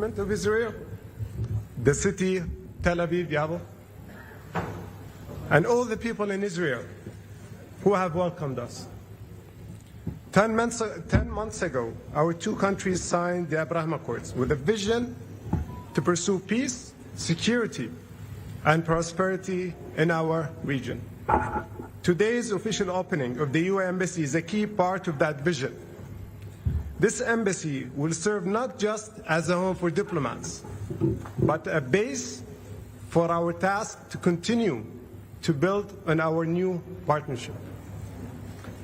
of Israel, the city Tel Aviv, Yavo, and all the people in Israel who have welcomed us. 10 months ago, our two countries signed the Abraham Accords with a vision to pursue peace, security, and prosperity in our region. Today's official opening of the UAE Embassy is a key part of that vision. This embassy will serve not just as a home for diplomats, but a base for our task to continue to build on our new partnership,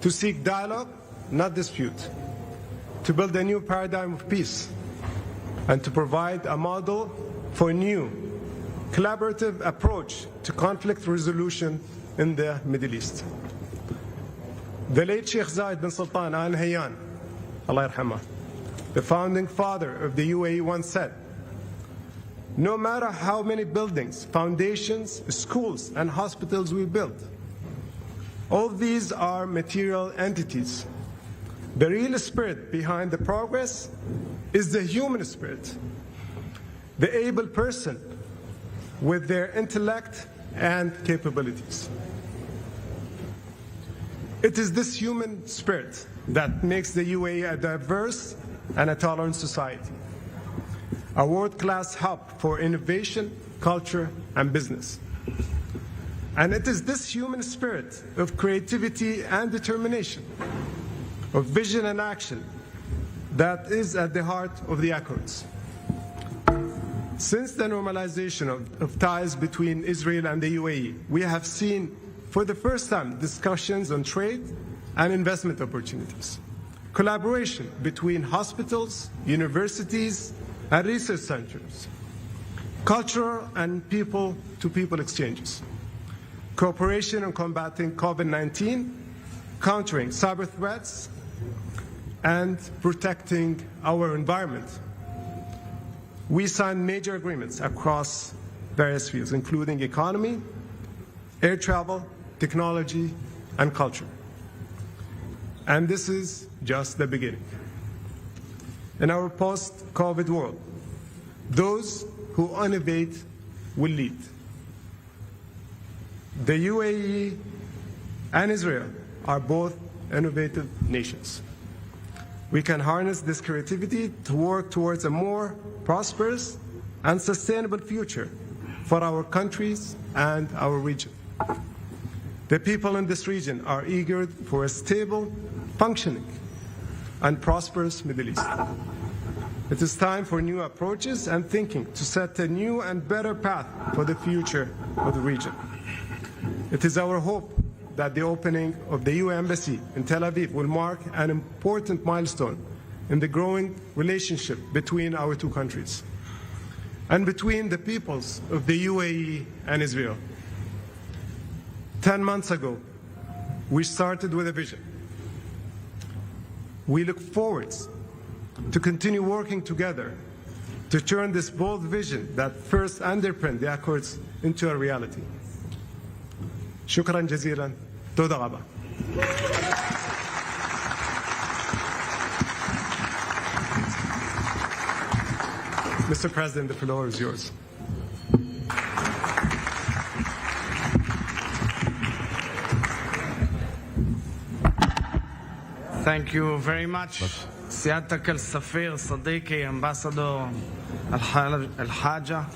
to seek dialogue, not dispute, to build a new paradigm of peace, and to provide a model for a new collaborative approach to conflict resolution in the Middle East. The late Sheikh Zayed bin Sultan Al Nahyan, Allah yarhamah, the founding father of the UAE, once said, "No matter how many buildings, foundations, schools, and hospitals we build, all these are material entities. The real spirit behind the progress is the human spirit, the able person with their intellect and capabilities." It is this human spirit that makes the UAE a diverse and a tolerant society, a world-class hub for innovation, culture, and business. And it is this human spirit of creativity and determination, of vision and action, that is at the heart of the Accords. Since the normalization of ties between Israel and the UAE, we have seen for the first time discussions on trade and investment opportunities, collaboration between hospitals, universities, and research centers, cultural and people-to-people exchanges, cooperation on combating COVID-19, countering cyber threats, and protecting our environment. We signed major agreements across various fields, including economy, air travel, technology, and culture. And this is just the beginning. In our post-COVID world, those who innovate will lead. The UAE and Israel are both innovative nations. We can harness this creativity to work towards a more prosperous and sustainable future for our countries and our region. The people in this region are eager for a stable, functioning, and prosperous Middle East. It is time for new approaches and thinking to set a new and better path for the future of the region. It is our hope that the opening of the UAE Embassy in Tel Aviv will mark an important milestone in the growing relationship between our two countries and between the peoples of the UAE and Israel. 10 months ago, we started with a vision. We look forward to continue working together to turn this bold vision that first underpinned the Accords into a reality. Shukran jazilan. Toda raba. Mr. President, the floor is yours. Thank you very much, Siatak al-Safir, Sadiqi, Ambassador Al-Haja.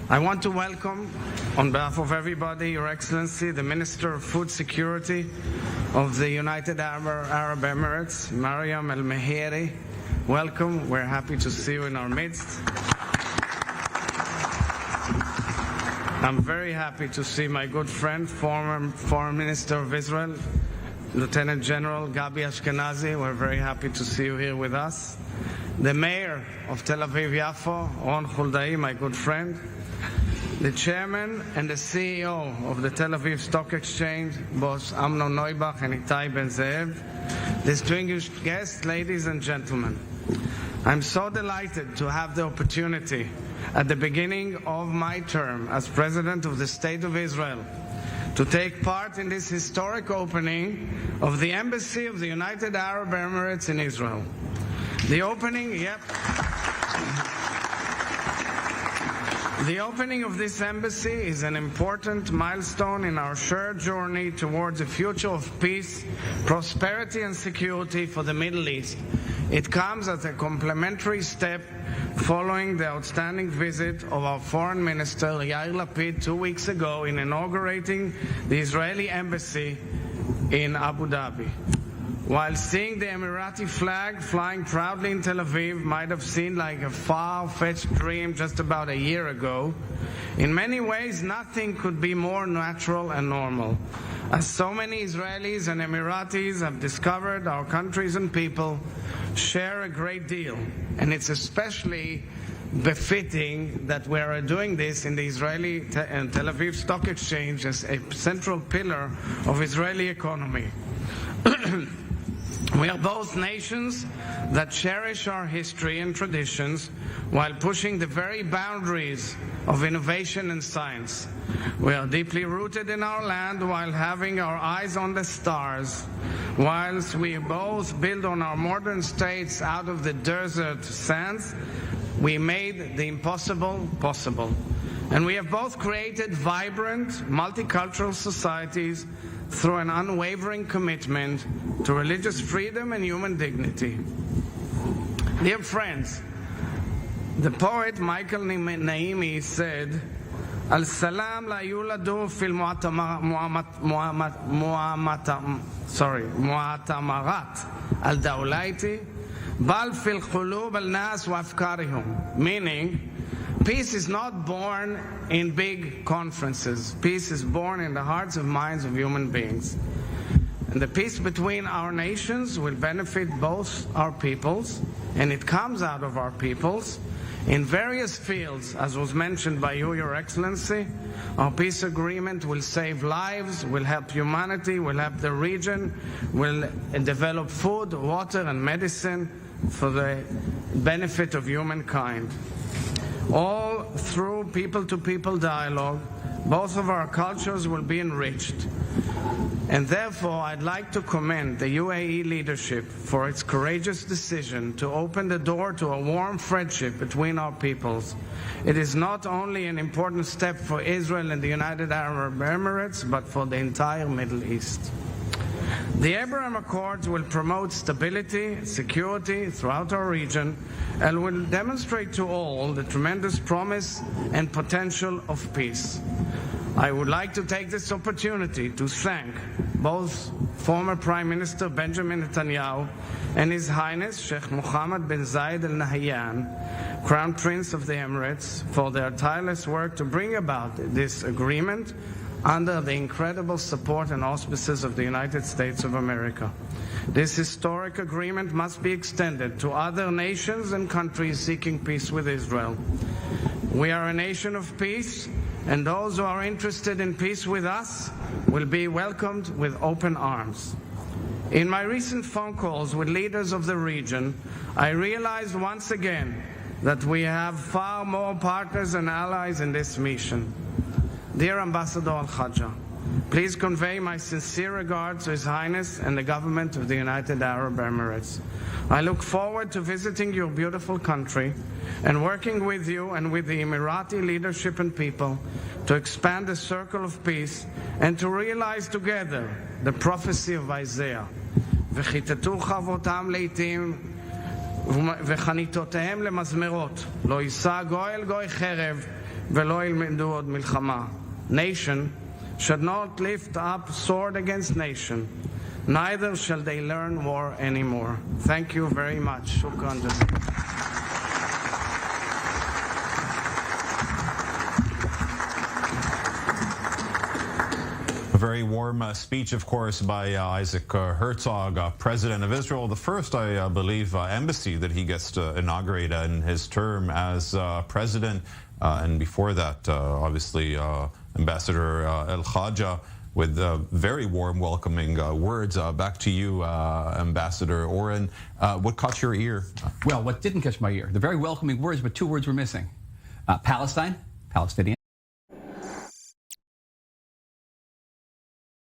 I want to welcome, on behalf of everybody, Your Excellency, the Minister of Food Security of the United Arab Emirates, Mariam Al-Meheri. Welcome. We're happy to see you in our midst. I'm very happy to see my good friend, former Foreign Minister of Israel, Lieutenant General Gabi Ashkenazi. We're very happy to see you here with us. The Mayor of Tel Aviv Yafo, Ron Huldai, my good friend. The Chairman and the CEO of the Tel Aviv Stock Exchange, Boss Amnon Neubach and Itai Ben Zeev. Distinguished guests, ladies and gentlemen. I'm so delighted to have the opportunity at the beginning of my term as President of the State of Israel to take part in this historic opening of the Embassy of the United Arab Emirates in Israel. The opening, The opening of this embassy is an important milestone in our shared journey towards a future of peace, prosperity and security for the Middle East. It comes as a complementary step following the outstanding visit of our Foreign Minister Yair Lapid 2 weeks ago in inaugurating the Israeli embassy in Abu Dhabi. While seeing the Emirati flag flying proudly in Tel Aviv might have seemed like a far-fetched dream just about a year ago, in many ways nothing could be more natural and normal. As so many Israelis and Emiratis have discovered, our countries and people share a great deal, and it's especially befitting that we are doing this in the Israeli and Tel Aviv Stock Exchange as a central pillar of Israeli economy. We are both nations that cherish our history and traditions while pushing the very boundaries of innovation and science. We are deeply rooted in our land while having our eyes on the stars. Whilst we both build on our modern states out of the desert sands, we made the impossible possible. And we have both created vibrant, multicultural societies through an unwavering commitment to religious freedom and human dignity. Dear friends, the poet Michael Naimi said, Al-salam la yuladu fil mu'atamarat al-dawlaiti bal fil qulub al-nas wa afkarihum, meaning peace is not born in big conferences. Peace is born in the hearts and minds of human beings. And the peace between our nations will benefit both our peoples, and it comes out of our peoples in various fields, as was mentioned by you, Your Excellency. Our peace agreement will save lives, will help humanity, will help the region, will develop food, water, and medicine for the benefit of humankind. All through people-to-people dialogue, both of our cultures will be enriched. And therefore, I'd like to commend the UAE leadership for its courageous decision to open the door to a warm friendship between our peoples. It is not only an important step for Israel and the United Arab Emirates, but for the entire Middle East. The Abraham Accords will promote stability, security throughout our region, and will demonstrate to all the tremendous promise and potential of peace. I would like to take this opportunity to thank both former Prime Minister Benjamin Netanyahu and His Highness Sheikh Mohammed bin Zayed Al Nahyan, Crown Prince of the Emirates, for their tireless work to bring about this agreement under the incredible support and auspices of the United States of America. This historic agreement must be extended to other nations and countries seeking peace with Israel. We are a nation of peace, and those who are interested in peace with us will be welcomed with open arms. In my recent phone calls with leaders of the region, I realized once again that we have far more partners and allies in this mission. Dear Ambassador Al-Khaja, please convey my sincere regards to His Highness and the government of the United Arab Emirates. I look forward to visiting your beautiful country and working with you and with the Emirati leadership and people to expand the circle of peace and to realize together the prophecy of Isaiah. וכיתתו חרבותם לעתים וחניתותיהם למזמרות, לא יישא גוי אל גוי חרב ולא ילמדו עוד מלחמה. Nation should not lift up sword against nation, neither shall they learn war anymore. Thank you very much. Shukran jazaak. A very warm speech, of course, by Isaac Herzog, President of Israel. The first, I believe, embassy that he gets to inaugurate in his term as president. And before that, obviously, Ambassador Al-Khaja with very warm, welcoming words. Back to you, Ambassador Oren. What caught your ear? Well, what didn't catch my ear? The very welcoming words, but two words were missing. Palestine, Palestinian.